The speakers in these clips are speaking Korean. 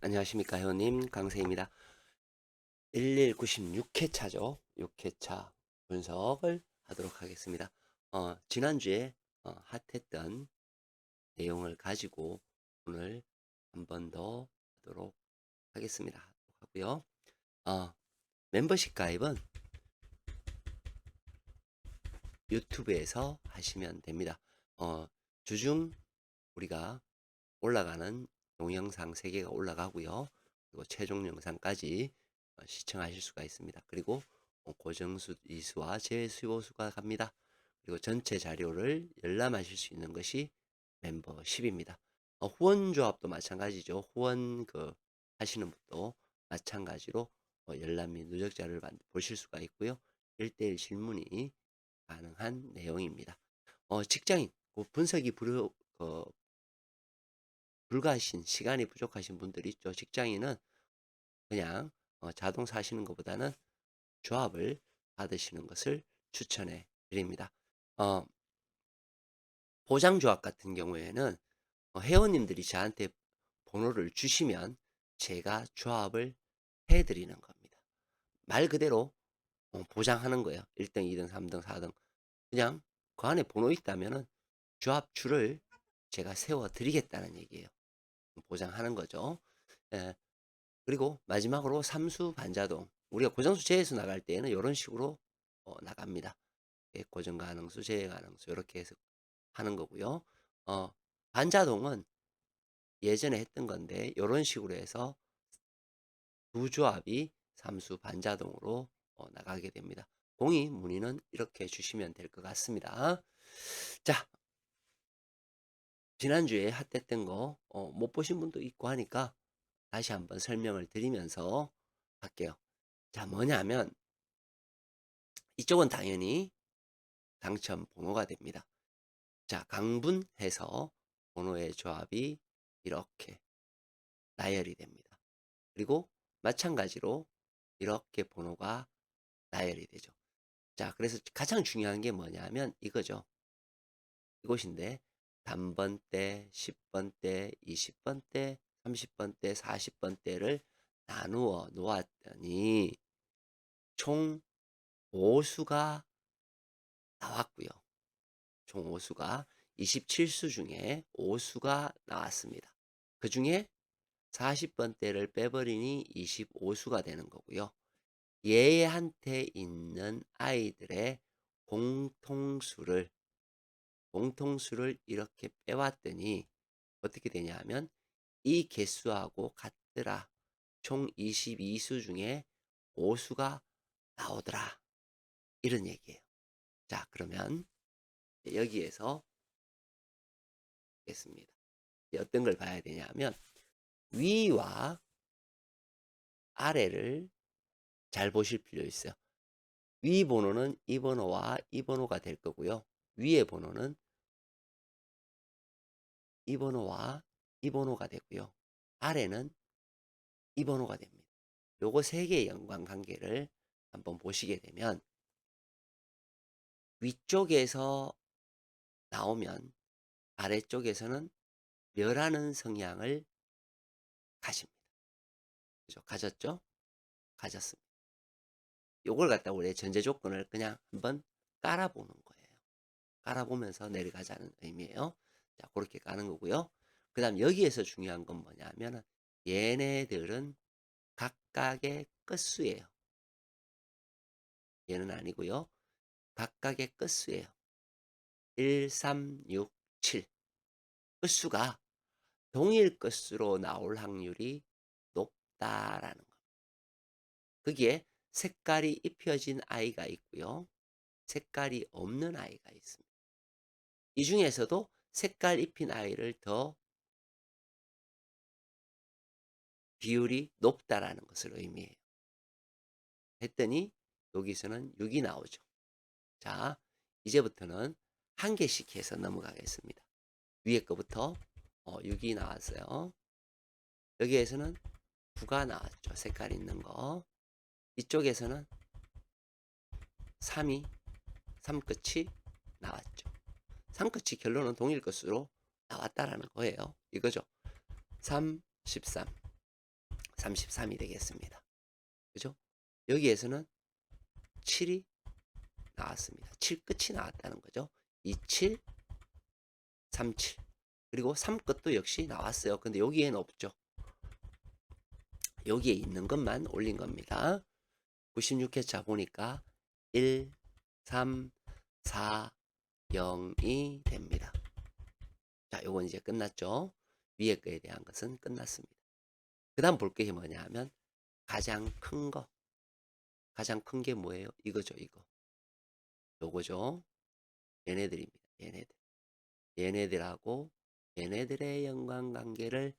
안녕하십니까 회원님 강세입니다. 1196회차죠. 6회차 분석을 하도록 하겠습니다. 지난주에 핫했던 내용을 가지고 오늘 한 번 더 하도록 하겠습니다. 하고요. 멤버십 가입은 유튜브에서 하시면 됩니다. 주중 우리가 올라가는 동영상 3개가 올라가고요. 그리고 최종 영상까지 시청하실 수가 있습니다. 그리고 고정수 이수와 재수요수가 갑니다. 그리고 전체 자료를 열람하실 수 있는 것이 멤버십입니다. 후원조합도 마찬가지죠. 후원 하시는 분도 마찬가지로 열람 및 누적 자료를 보실 수가 있고요. 1대1 질문이 가능한 내용입니다. 직장인 분석이 불가하신 시간이 부족하신 분들이 있죠. 직장인은 그냥 자동 사시는 것보다는 조합을 받으시는 것을 추천해 드립니다. 어, 보장조합 같은 경우에는 회원님들이 저한테 번호를 주시면 제가 조합을 해드리는 겁니다. 말 그대로 보장하는 거예요. 1등, 2등, 3등, 4등. 그냥 그 안에 번호 있다면은 조합주를 제가 세워드리겠다는 얘기예요. 보장하는 거죠. 예, 그리고 마지막으로 삼수 반자동. 우리가 고정수 제해수 나갈 때에는 이런 식으로 나갑니다. 고정 가능수, 제해 가능수 이렇게 해서 하는 거고요. 반자동은 예전에 했던 건데 이런 식으로 해서 두 조합이 삼수 반자동으로 나가게 됩니다. 공의 문의는 이렇게 주시면 될 것 같습니다. 자, 지난주에 핫했던 거 못 보신 분도 있고 하니까 다시 한번 설명을 드리면서 할게요. 자, 뭐냐면 이쪽은 당연히 당첨 번호가 됩니다. 자, 강분해서 번호의 조합이 이렇게 나열이 됩니다. 그리고 마찬가지로 이렇게 번호가 나열이 되죠. 자, 그래서 가장 중요한 게 뭐냐면 이거죠. 이곳인데 단번대, 10번대, 20번대, 30번대, 40번대를 나누어 놓았더니 총 5수가 나왔고요. 총 5수가 27수 중에 5수가 나왔습니다. 그 중에 40번대를 빼버리니 25수가 되는 거고요. 얘한테 있는 아이들의 공통수를 이렇게 빼왔더니 어떻게 되냐 하면 이 개수하고 같더라. 총 22수 중에 5수가 나오더라. 이런 얘기예요. 자, 그러면 여기에서 겠습니다. 어떤 걸 봐야 되냐면 위와 아래를 잘 보실 필요 있어요. 위 번호는 이 번호와 이 번호가 될 거고요. 위의 번호는 이 번호와 이 번호가 되고요. 아래는 이 번호가 됩니다. 요거 세 개의 연관관계를 한번 보시게 되면 위쪽에서 나오면 아래쪽에서는 멸하는 성향을 가집니다. 그죠? 가졌죠? 가졌습니다. 요걸 갖다 우리의 전제 조건을 그냥 한번 깔아보는 거예요. 깔아보면서 내려가자는 의미예요. 자, 그렇게 까는 거고요. 그 다음 여기에서 중요한 건 뭐냐면 얘네들은 각각의 끝수예요. 얘는 아니고요. 각각의 끝수예요. 1, 3, 6, 7. 끝수가 동일 끝수로 나올 확률이 높다라는 거. 거기에 색깔이 입혀진 아이가 있고요. 색깔이 없는 아이가 있습니다. 이 중에서도 색깔 입힌 아이를 더 비율이 높다라는 것을 의미해요. 했더니 여기서는 6이 나오죠. 자, 이제부터는 한 개씩 해서 넘어가겠습니다. 위에 거부터 6이 나왔어요. 여기에서는 9가 나왔죠. 색깔 있는 거. 이쪽에서는 3이 3끝이 나왔죠. 3끝이 결론은 동일 것으로 나왔다라는 거예요. 이거죠. 3, 13. 33이 되겠습니다. 그죠? 여기에서는 7이 나왔습니다. 7 끝이 나왔다는 거죠. 27, 37. 그리고 3 끝도 역시 나왔어요. 근데 여기에는 없죠. 여기에 있는 것만 올린 겁니다. 96회차 보니까 1, 3, 4, 0이 됩니다. 자, 요건 이제 끝났죠. 위에 거에 대한 것은 끝났습니다. 그 다음 볼 게 뭐냐 하면 가장 큰 거. 가장 큰 게 뭐예요? 이거죠, 이거. 요거죠. 얘네들입니다. 얘네들. 얘네들하고 얘네들의 연관관계를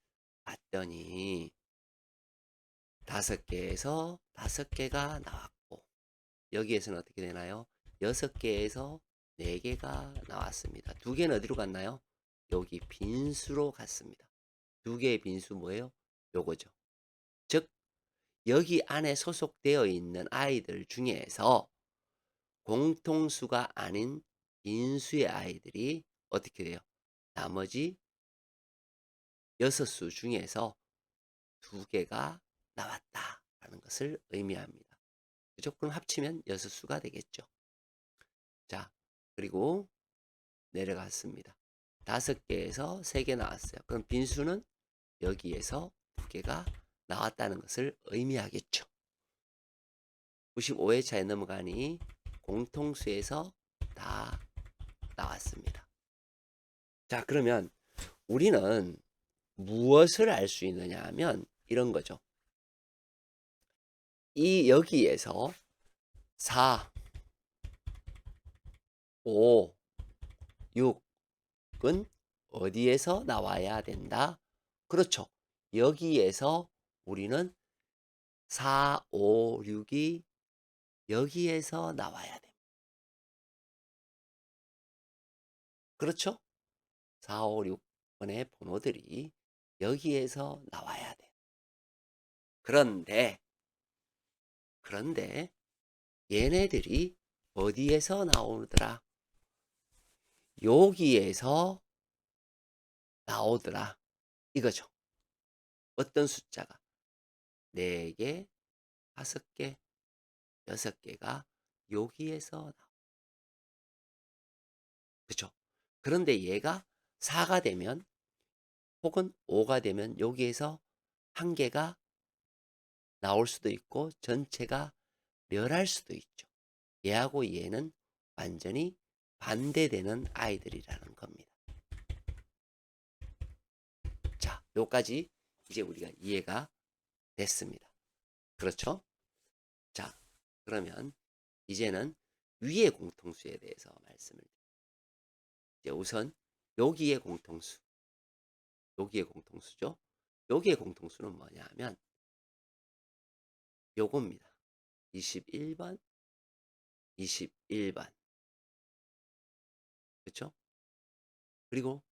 봤더니 5개에서 5개가 나왔고 여기에서는 어떻게 되나요? 6개에서 4개가 나왔습니다. 2개는 어디로 갔나요? 여기 빈수로 갔습니다. 2개의 빈수 뭐예요? 요거죠. 즉 여기 안에 소속되어 있는 아이들 중에서 공통수가 아닌 빈수의 아이들이 어떻게 돼요? 나머지 6수 중에서 2개가 나왔다라는 것을 의미합니다. 그죠? 그럼 합치면 6수가 되겠죠. 자, 그리고 내려갔습니다. 5개에서 3개 나왔어요. 그럼 빈수는 여기에서 2개가 나왔다는 것을 의미하겠죠. 95회차에 넘어가니 공통수에서 다 나왔습니다. 자, 그러면 우리는 무엇을 알 수 있느냐 하면 이런 거죠. 이 여기에서 4, 5, 6은 어디에서 나와야 된다? 그렇죠. 여기에서 우리는 4, 5, 6이 여기에서 나와야 됩니다. 그렇죠? 4, 5, 6번의 번호들이 여기에서 나와야 돼. 그런데 얘네들이 어디에서 나오더라? 여기에서 나오더라. 이거죠. 어떤 숫자가 4개, 5개, 6개가 여기에서 나와. 그죠? 그런데 얘가 4가 되면 혹은 5가 되면 여기에서 한 개가 나올 수도 있고 전체가 멸할 수도 있죠. 얘하고 얘는 완전히 반대되는 아이들이라는 겁니다. 자, 요까지 이제 우리가 이해가 됐습니다. 그렇죠? 자, 그러면 이제는 위의 공통수에 대해서 말씀을 드릴게요. 이제 우선 여기의 공통수, 여기의 공통수죠. 여기의 공통수는 뭐냐 하면 요겁니다. 21번, 21번. 그렇죠? 그리고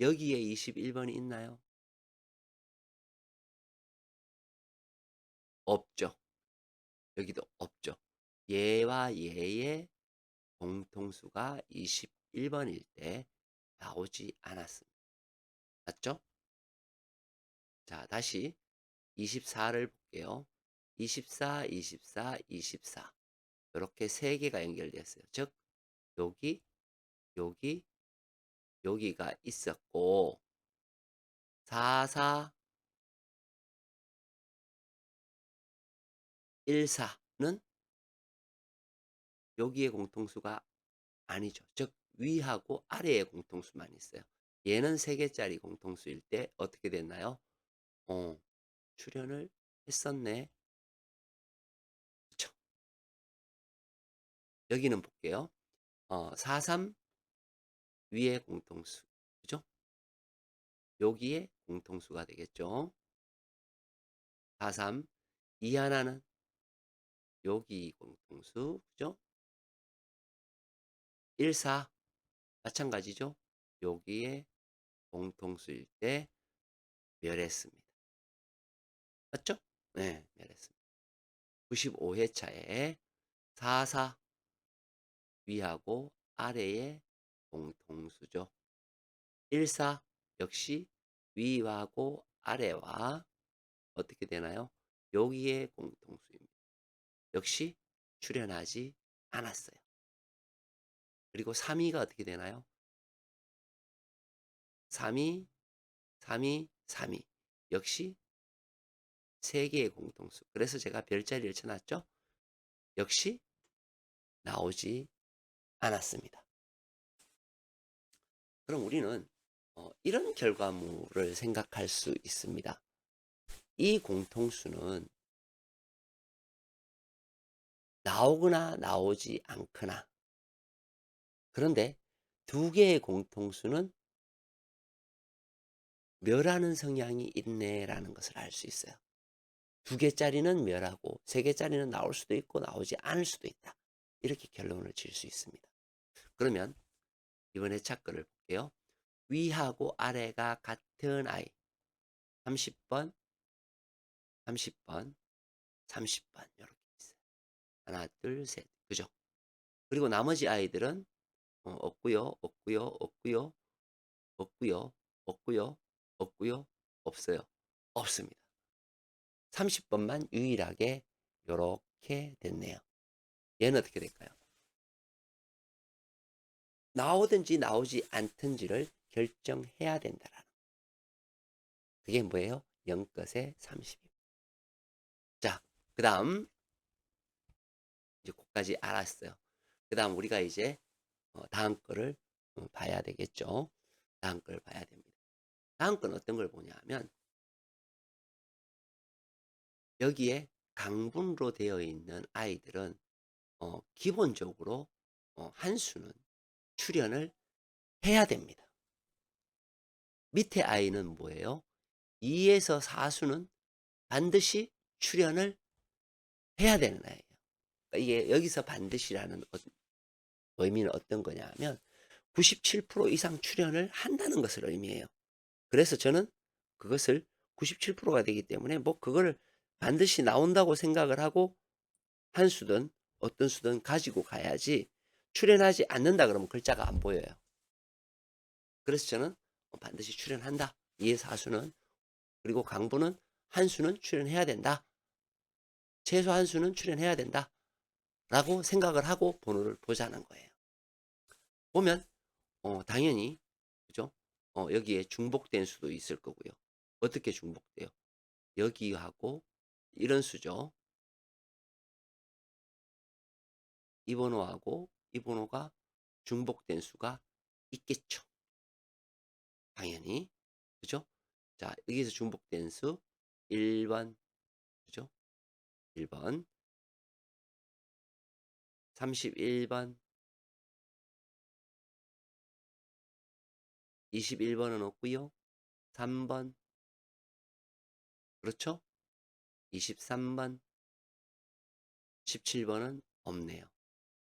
여기에 21번이 있나요? 없죠. 여기도 없죠. 얘와 얘의 공통수가 21번일 때 나오지 않았습니다. 맞죠? 자, 다시 24를 볼게요. 24, 24, 24. 이렇게 3개가 연결되었어요. 즉, 여기, 여기, 여기가 있었고, 4, 4, 1, 4는 여기의 공통수가 아니죠. 즉, 위하고 아래의 공통수만 있어요. 얘는 3개짜리 공통수일 때 어떻게 됐나요? 출현을 했었네. 그쵸? 여기는 볼게요. 4, 3 위의 공통수. 그죠? 여기에 공통수가 되겠죠. 4, 3 이 하나는 여기 공통수. 그죠? 1, 4 마찬가지죠. 여기에 공통수일 때 멸했습니다. 맞죠? 네, 멸했습니다. 95회차에 4, 4 위하고 아래의 공통수죠. 1, 4 역시 위하고 아래와 어떻게 되나요? 여기에 공통수입니다. 역시 출현하지 않았어요. 그리고 3위가 어떻게 되나요? 3위, 3위, 3위. 역시 3개의 공통수. 그래서 제가 별자리를 쳐놨죠? 역시 나오지 않았습니다. 그럼 우리는 이런 결과물을 생각할 수 있습니다. 이 공통수는 나오거나 나오지 않거나, 그런데 두 개의 공통수는 멸하는 성향이 있네라는 것을 알 수 있어요. 두 개짜리는 멸하고 세 개짜리는 나올 수도 있고 나오지 않을 수도 있다. 이렇게 결론을 지을 수 있습니다. 그러면 이번에 차근을 볼게요. 위하고 아래가 같은 아이 30번, 30번, 30번 이렇게 있어요. 하나, 둘, 셋. 그죠? 그리고 나머지 아이들은 없고요, 없고요, 없고요, 없고요, 없고요, 없고요, 없어요. 없습니다. 30번만 유일하게 이렇게 됐네요. 얘는 어떻게 될까요? 나오든지 나오지 않든지를 결정해야 된다라는. 그게 뭐예요? 0것의 30입니다. 자, 그 다음 이제 거기까지 알았어요. 그 다음 우리가 이제 다음 거를 봐야 되겠죠. 다음 걸 봐야 됩니다. 다음 건 어떤 걸 보냐 하면 여기에 강분으로 되어 있는 아이들은 기본적으로 한 수는 출현을 해야 됩니다. 밑에 아이는 뭐예요? 2에서 4수는 반드시 출현을 해야 되는 아이예요. 그러니까 이게 여기서 반드시라는 의미는 어떤 거냐 하면 97% 이상 출현을 한다는 것을 의미해요. 그래서 저는 그것을 97%가 되기 때문에 뭐 그거를 반드시 나온다고 생각을 하고 한 수든 어떤 수든 가지고 가야지, 출현하지 않는다 그러면 글자가 안 보여요. 그래서 저는 반드시 출현한다. 2에서 4수는. 그리고 강부는 한 수는 출현해야 된다. 최소 한 수는 출현해야 된다. 라고 생각을 하고 번호를 보자는 거예요. 보면 당연히 그죠? 여기에 중복된 수도 있을 거고요. 어떻게 중복돼요? 여기하고 이런 수죠. 이 번호하고 이 번호가 중복된 수가 있겠죠. 당연히. 그죠? 자, 여기서 중복된 수 1번, 그죠? 1번, 31번, 21번은 없고요. 3번, 그렇죠? 23번, 17번은 없네요.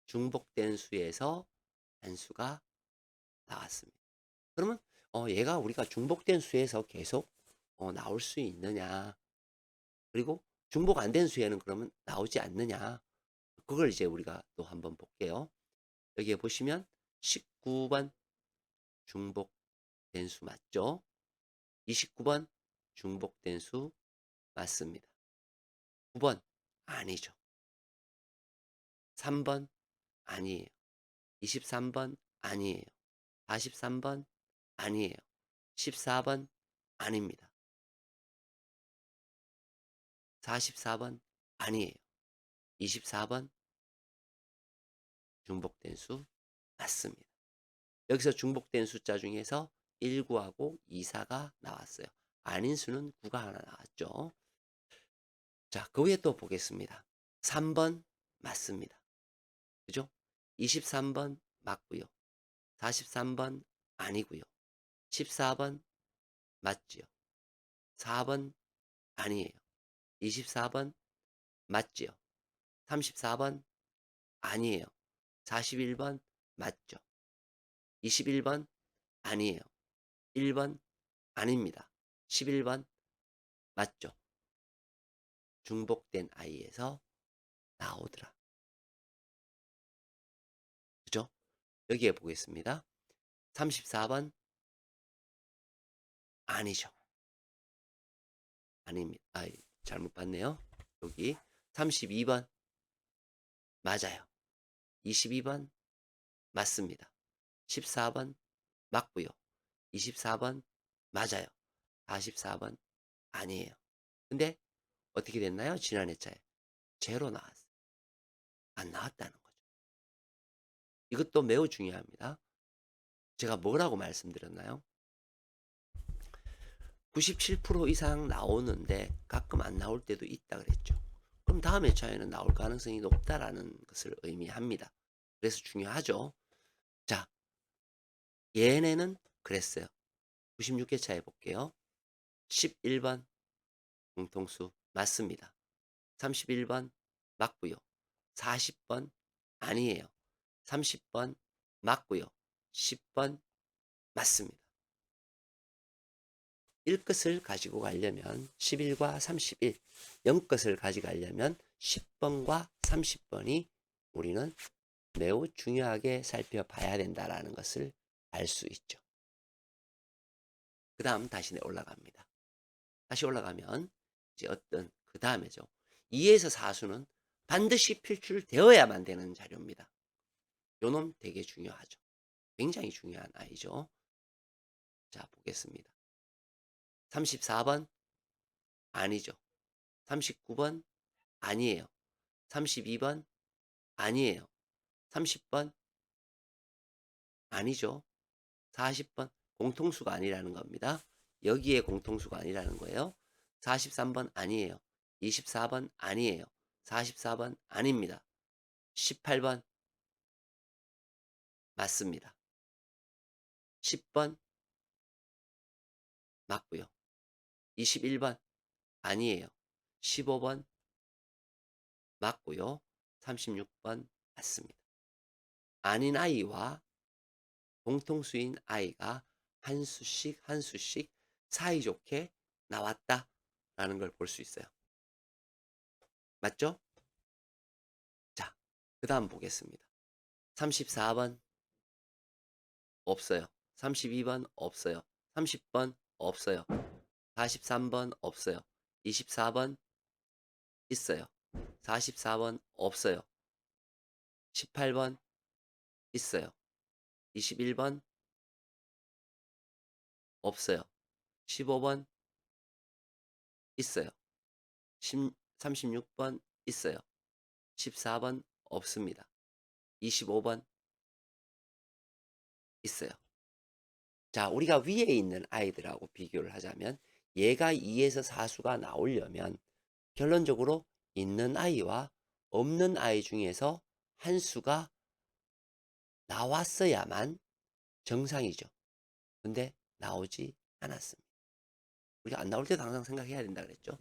중복된 수에서 한 수가 나왔습니다. 그러면 얘가 우리가 중복된 수에서 계속 나올 수 있느냐, 그리고 중복 안 된 수에는 그러면 나오지 않느냐, 그걸 이제 우리가 또 한번 볼게요. 여기에 보시면 19번 중복된 수 맞죠? 29번 중복된 수 맞습니다. 9번 아니죠. 3번 아니에요. 23번 아니에요. 43번 아니에요. 14번 아닙니다. 44번 아니에요. 24번 중복된 수 맞습니다. 여기서 중복된 숫자 중에서 19하고 24가 나왔어요. 아닌 수는 9가 하나 나왔죠. 자, 그 위에 또 보겠습니다. 3번 맞습니다. 그죠? 23번 맞고요. 43번 아니고요. 14번 맞지요. 4번 아니에요. 24번 맞지요. 34번 아니에요. 41번 맞죠. 21번 아니에요. 1번 아닙니다. 11번 맞죠. 중복된 아이에서 나오더라. 그죠? 여기에 보겠습니다. 34번 아니죠. 아닙니다. 아, 잘못 봤네요. 여기 32번 맞아요. 22번 맞습니다. 14번 맞고요. 24번 맞아요. 44번 아니에요. 근데 어떻게 됐나요? 지난 회차에 제로 나왔어요. 안 나왔다는 거죠. 이것도 매우 중요합니다. 제가 뭐라고 말씀드렸나요? 97% 이상 나오는데 가끔 안 나올 때도 있다 그랬죠. 그럼 다음 회차에는 나올 가능성이 높다라는 것을 의미합니다. 그래서 중요하죠. 자, 얘네는 그랬어요. 96회차 해볼게요. 11번 공통수 맞습니다. 31번 맞고요. 40번 아니에요. 30번 맞고요. 10번 맞습니다. 1끝을 가지고 가려면 11과 31, 0끝을 가져가려면 10번과 30번이 우리는 매우 중요하게 살펴봐야 된다는 것을 알 수 있죠. 그 다음 다시 올라갑니다. 다시 올라가면 이제 어떤 그 다음에죠. 2에서 4수는 반드시 필출되어야만 되는 자료입니다. 요놈 되게 중요하죠. 굉장히 중요한 아이죠. 자, 보겠습니다. 34번 아니죠. 39번 아니에요. 32번 아니에요. 30번 아니죠. 40번 공통수가 아니라는 겁니다. 여기에 공통수가 아니라는 거예요. 43번 아니에요. 24번 아니에요. 44번 아닙니다. 18번 맞습니다. 10번 맞고요. 21번 아니에요. 15번 맞고요. 36번 맞습니다. 아닌 아이와 공통수인 아이가 한 수씩 한 수씩 사이좋게 나왔다라는 걸 볼 수 있어요. 맞죠? 자, 그 다음 보겠습니다. 34번 없어요. 32번 없어요. 30번 없어요. 43번 없어요. 24번 있어요. 44번 없어요. 18번 있어요. 21번 없어요. 15번 있어요. 36번 있어요. 14번 없습니다. 25번 있어요. 자, 우리가 위에 있는 아이들하고 비교를 하자면 얘가 2에서 4수가 나오려면 결론적으로 있는 아이와 없는 아이 중에서 한 수가 나왔어야만 정상이죠. 근데 나오지 않았습니다. 우리가 안 나올 때도 항상 생각해야 된다 그랬죠.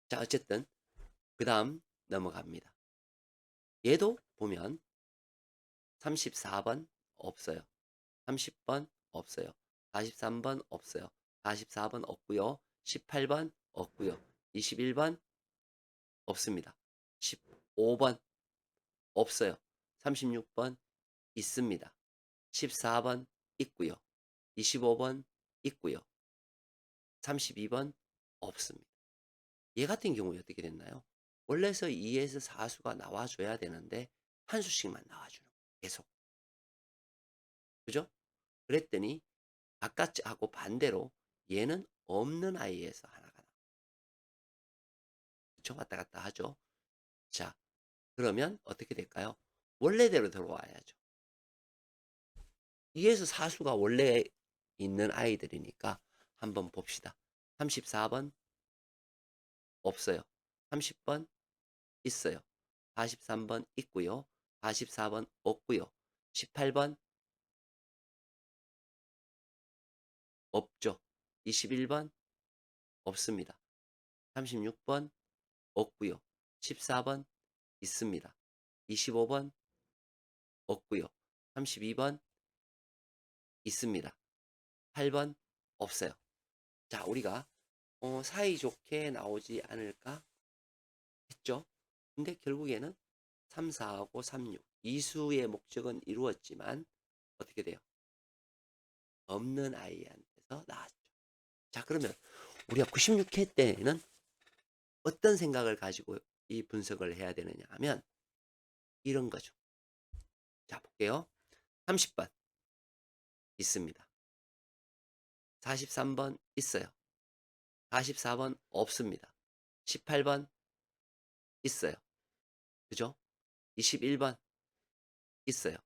자, 어쨌든 그 다음 넘어갑니다. 얘도 보면 34번 없어요. 30번 없어요. 43번 없어요. 44번 없고요. 18번 없고요. 21번 없습니다. 15번 없어요. 36번 있습니다. 14번 있고요. 25번 있고요. 32번 없습니다. 얘 같은 경우에 어떻게 됐나요? 원래서 2에서 4수가 나와줘야 되는데 한 수씩만 나와주는 거예요. 계속. 그죠? 그랬더니 아까 하고 반대로 얘는 없는 아이에서 하나가 나와요. 그쵸? 왔다 갔다 하죠. 자, 그러면 어떻게 될까요? 원래대로 들어와야죠. 2에서 4수가 원래 있는 아이들이니까 한번 봅시다. 34번 없어요. 30번 있어요. 43번 있고요. 44번 없고요. 18번 없죠. 21번 없습니다. 36번 없고요. 14번 있습니다. 25번 없고요. 32번 있습니다. 8번 없어요. 자, 우리가 사이좋게 나오지 않을까 했죠. 근데 결국에는 3, 4하고 3, 6 이수의 목적은 이루었지만 어떻게 돼요? 없는 아이한테서 나왔죠. 자, 그러면 우리가 96회 때는 어떤 생각을 가지고 이 분석을 해야 되느냐 하면 이런 거죠. 자, 볼게요. 30번 있습니다. 43번 있어요. 44번 없습니다. 18번 있어요. 그죠? 21번 있어요.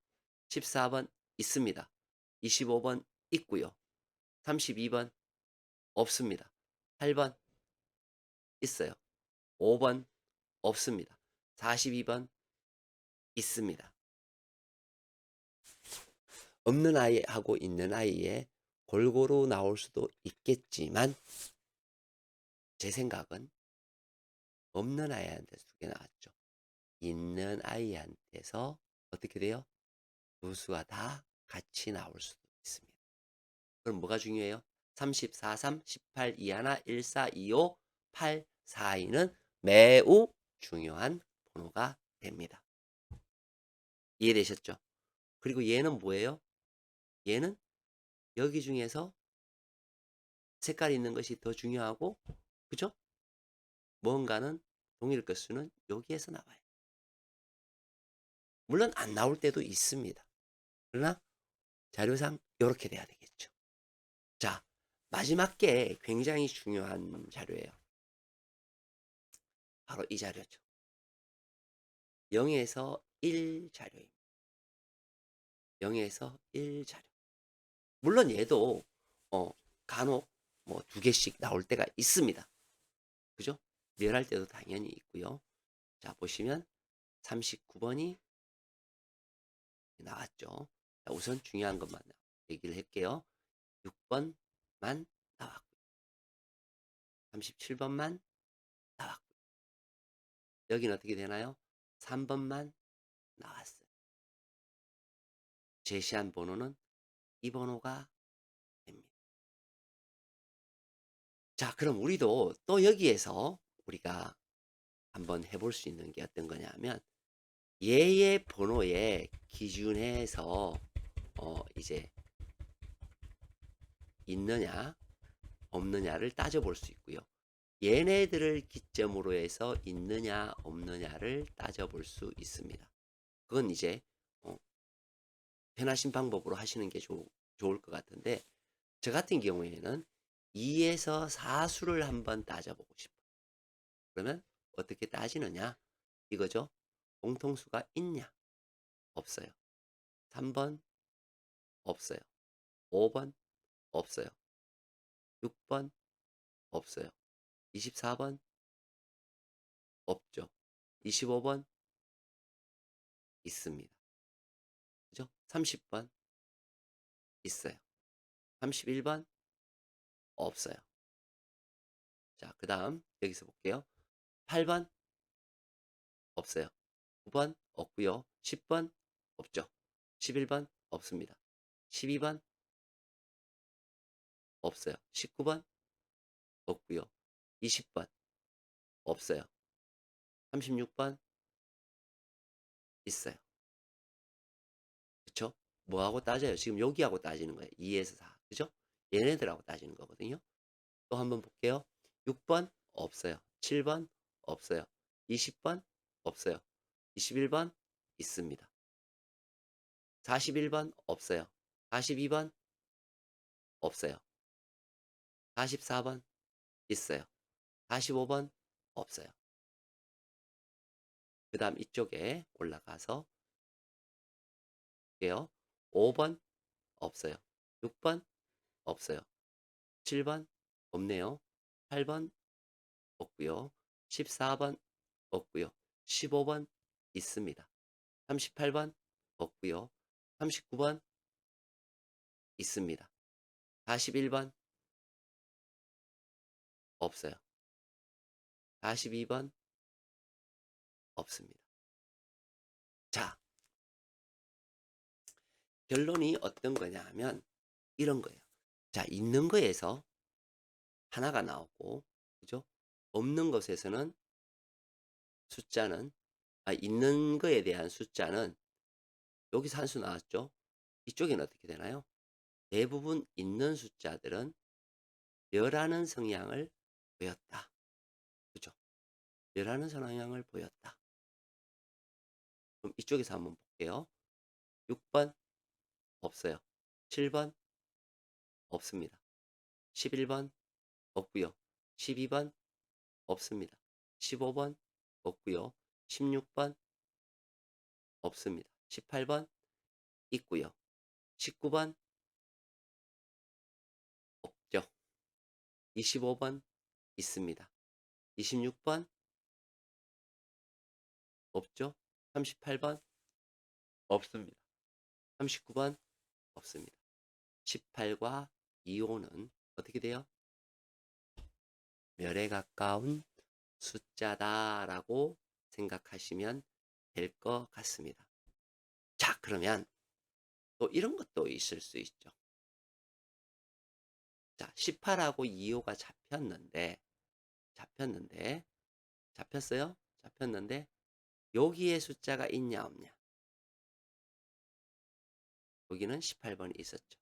14번 있습니다. 25번 있고요. 32번 없습니다. 8번 있어요. 5번 없습니다. 42번 있습니다. 없는 아이하고 있는 아이에 골고루 나올 수도 있겠지만 제 생각은 없는 아이한테 2개 나왔죠. 있는 아이한테서 어떻게 돼요? 2수가 다 같이 나올 수도 있습니다. 그럼 뭐가 중요해요? 30, 43, 18, 21, 14, 25, 8, 42는 매우 중요한 번호가 됩니다. 이해되셨죠? 그리고 얘는 뭐예요? 얘는 여기 중에서 색깔이 있는 것이 더 중요하고, 그죠? 뭔가는 동일 것수는 여기에서 나와요. 물론 안 나올 때도 있습니다. 그러나 자료상 이렇게 돼야 되겠죠. 자, 마지막 게 굉장히 중요한 자료예요. 바로 이 자료죠. 0에서 1 자료입니다. 0에서 1 자료. 물론 얘도 간혹 뭐 2개씩 나올 때가 있습니다. 그죠? 멸할 때도 당연히 있고요. 자, 보시면 39번이 나왔죠. 자, 우선 중요한 것만 얘기를 할게요. 6번만 나왔고 37번만 나왔고 여기는 어떻게 되나요? 3번만 나왔어요. 제시한 번호는 이 번호가 됩니다. 자, 그럼 우리도 또 여기에서 우리가 한번 해볼 수 있는 게 어떤 거냐면 얘의 번호에 기준해서 이제 있느냐 없느냐를 따져볼 수 있고요. 얘네들을 기점으로 해서 있느냐 없느냐를 따져볼 수 있습니다. 그건 이제 편하신 방법으로 하시는 게 좋을 것 같은데 저 같은 경우에는 2에서 4수를 한번 따져보고 싶어요. 그러면 어떻게 따지느냐 이거죠. 공통수가 있냐 없어요. 3번 없어요. 5번 없어요. 6번 없어요. 24번 없죠. 25번 있습니다. 그죠? 30번 있어요. 31번 없어요. 자, 그 다음 여기서 볼게요. 8번 없어요. 9번 없고요. 10번 없죠. 11번 없습니다. 12번 없어요. 19번 없고요. 20번 없어요. 36번 있어요. 그쵸? 뭐하고 따져요? 지금 여기하고 따지는 거예요. 2에서 4. 그죠? 얘네들하고 따지는 거거든요. 또 한번 볼게요. 6번 없어요. 7번 없어요. 20번 없어요. 21번 있습니다. 41번 없어요. 42번 없어요. 44번 있어요. 45번 없어요. 그 다음 이쪽에 올라가서 볼게요. 5번 없어요. 6번 없어요. 7번 없네요. 8번 없고요. 14번 없고요. 15번 있습니다. 38번 없고요. 39번 있습니다. 41번 없어요. 42번 없습니다. 자, 결론이 어떤 거냐 하면 이런 거예요. 자, 있는 거에서 하나가 나오고, 그죠? 없는 것에서는 숫자는, 있는 거에 대한 숫자는 여기서 한 수 나왔죠? 이쪽에는 어떻게 되나요? 대부분 있는 숫자들은 멸하는 성향을 보였다. 그죠? 멸하는 성향을 보였다. 그럼 이쪽에서 한번 볼게요. 6번 없어요. 7번 없습니다. 11번 없고요. 12번 없습니다. 15번 없고요. 16번 없습니다. 18번 있고요. 19번 없죠. 25번 있습니다. 26번 없죠. 38번 없습니다. 39번 없습니다. 18과 25는 어떻게 돼요? 멸에 가까운 숫자다라고 생각하시면 될 것 같습니다. 자, 그러면 또 이런 것도 있을 수 있죠. 자, 18하고 25가 잡혔어요? 잡혔는데 여기에 숫자가 있냐 없냐? 여기는 18번이 있었죠.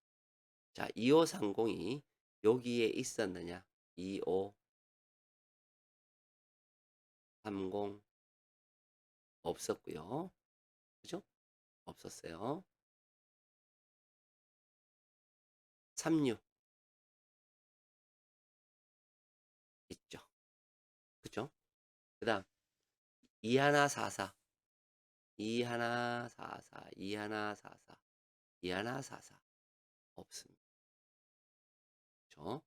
자, 2530이 여기에 있었느냐? 2530 없었고요. 그죠? 없었어요. 36 있죠. 그죠? 그 다음 2144 2144 2144 2144 없습니다. 그죠?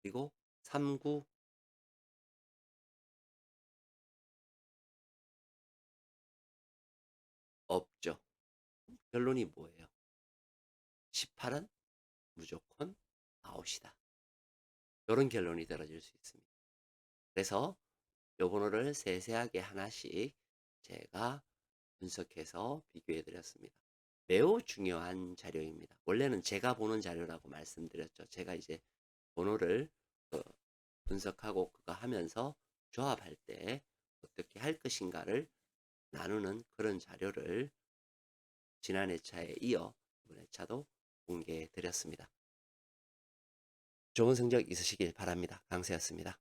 그리고 39 없죠. 결론이 뭐예요? 18은 무조건 아웃이다. 이런 결론이 떨어질 수 있습니다. 그래서 요 번호를 세세하게 하나씩 제가 분석해서 비교해 드렸습니다. 매우 중요한 자료입니다. 원래는 제가 보는 자료라고 말씀드렸죠. 제가 이제 번호를 분석하고 그거 하면서 조합할 때 어떻게 할 것인가를 나누는 그런 자료를 지난 회차에 이어 이번 회차도 공개해 드렸습니다. 좋은 성적 있으시길 바랍니다. 강세였습니다.